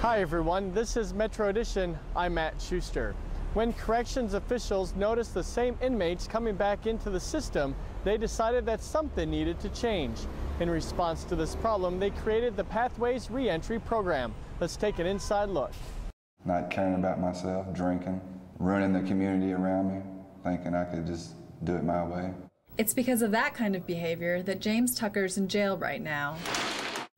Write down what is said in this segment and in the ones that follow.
Hi everyone, this is Metro Edition. I'm Matt Schuster. When corrections officials noticed the same inmates coming back into the system, they decided that something needed to change. In response to this problem, they created the Pathways Reentry program. Let's take an inside look. Not caring about myself, drinking, ruining the community around me, thinking I could just do it my way. It's because of that kind of behavior that James Tucker's in jail right now.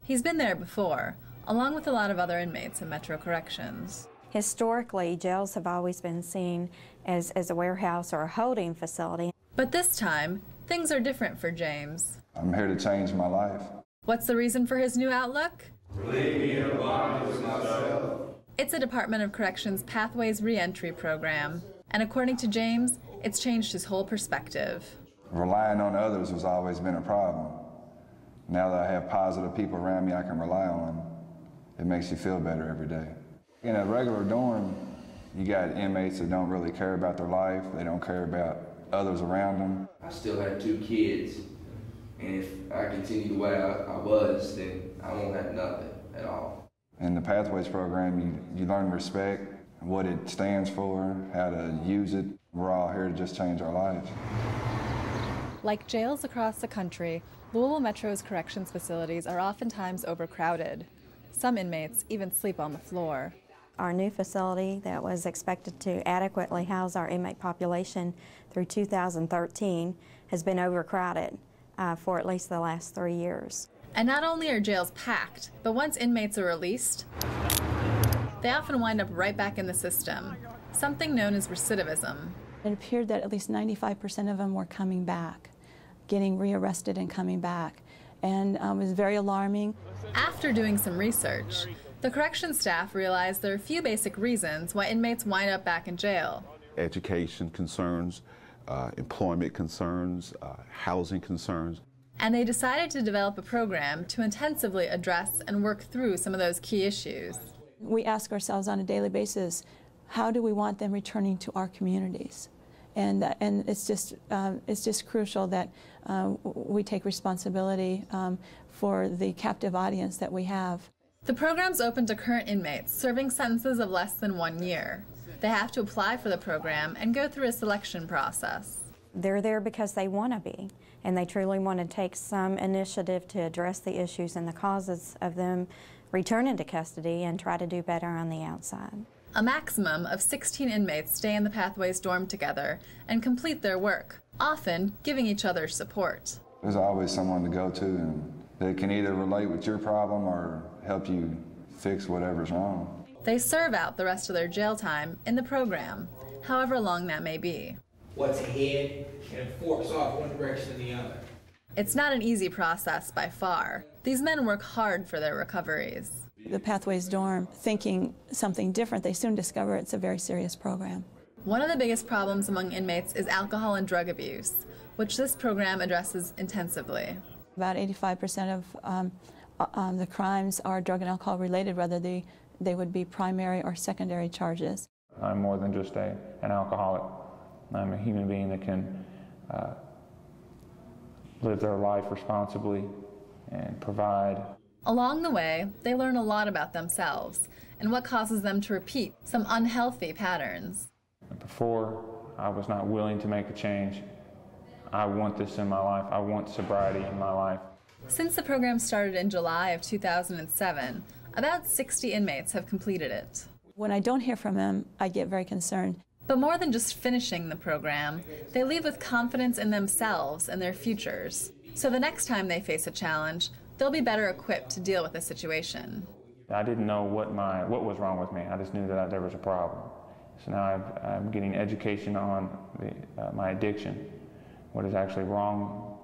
He's been there before, along with a lot of other inmates in Metro Corrections. Historically, jails have always been seen as a warehouse or a holding facility. But this time, things are different for James. I'm here to change my life. What's the reason for his new outlook? Leave me alone with myself. It's a Department of Corrections Pathways Reentry program, and according to James, it's changed his whole perspective. Relying on others has always been a problem. Now that I have positive people around me I can rely on, it makes you feel better every day. In a regular dorm, you got inmates that don't really care about their life, they don't care about others around them. I still have 2 kids, and if I continue the way I was, then I won't have nothing at all. In the Pathways program, you learn respect, what it stands for, how to use it. We're all here to just change our lives. Like jails across the country, Louisville Metro's corrections facilities are oftentimes overcrowded. Some inmates even sleep on the floor. Our new facility that was expected to adequately house our inmate population through 2013 has been overcrowded for at least the last 3 years. And not only are jails packed, but once inmates are released, they often wind up right back in the system, something known as recidivism. It appeared that at least 95% of them were coming back, getting rearrested and coming back, and it was very alarming. After doing some research, the corrections staff realized there are a few basic reasons why inmates wind up back in jail. Education concerns, employment concerns, housing concerns. And they decided to develop a program to intensively address and work through some of those key issues. We ask ourselves on a daily basis, how do we want them returning to our communities? And it's just crucial that we take responsibility for the captive audience that we have. The program's open to current inmates serving sentences of less than 1 year. They have to apply for the program and go through a selection process. They're there because they want to be, and they truly want to take some initiative to address the issues and the causes of them returning to custody and try to do better on the outside. A maximum of 16 inmates stay in the Pathways dorm together and complete their work, often giving each other support. There's always someone to go to, and they can either relate with your problem or help you fix whatever's wrong. They serve out the rest of their jail time in the program, however long that may be. What's ahead and forks off one direction and the other. It's not an easy process by far. These men work hard for their recoveries. The Pathways dorm, thinking something different, they soon discover it's a very serious program. One of the biggest problems among inmates is alcohol and drug abuse, which this program addresses intensively. About 85% of the crimes are drug and alcohol related, whether they would be primary or secondary charges. I'm more than just an alcoholic. I'm a human being that can live their life responsibly and provide. Along the way, they learn a lot about themselves and what causes them to repeat some unhealthy patterns. Before, I was not willing to make a change. I want this in my life. I want sobriety in my life. Since the program started in July of 2007, about 60 inmates have completed it. When I don't hear from them, I get very concerned. But more than just finishing the program, they leave with confidence in themselves and their futures. So the next time they face a challenge, they'll be better equipped to deal with the situation. I didn't know what was wrong with me. I just knew that there was a problem. So now I'm getting education on my addiction, what is actually wrong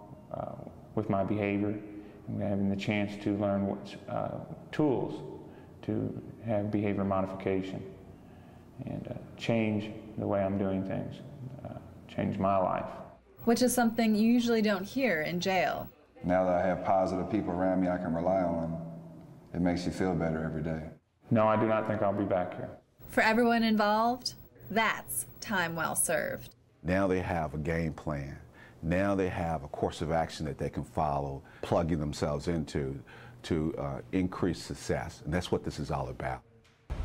with my behavior. I'm having the chance to learn what tools to have behavior modification and change the way I'm doing things, change my life. Which is something you usually don't hear in jail. Now that I have positive people around me I can rely on, it makes you feel better every day. No, I do not think I'll be back here. For everyone involved, that's time well served. Now they have a game plan. Now they have a course of action that they can follow, plugging themselves into to increase success. And that's what this is all about.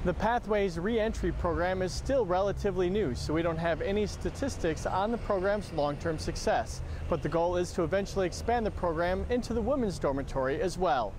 The Pathways Reentry program is still relatively new, so we don't have any statistics on the program's long-term success. But the goal is to eventually expand the program into the women's dormitory as well.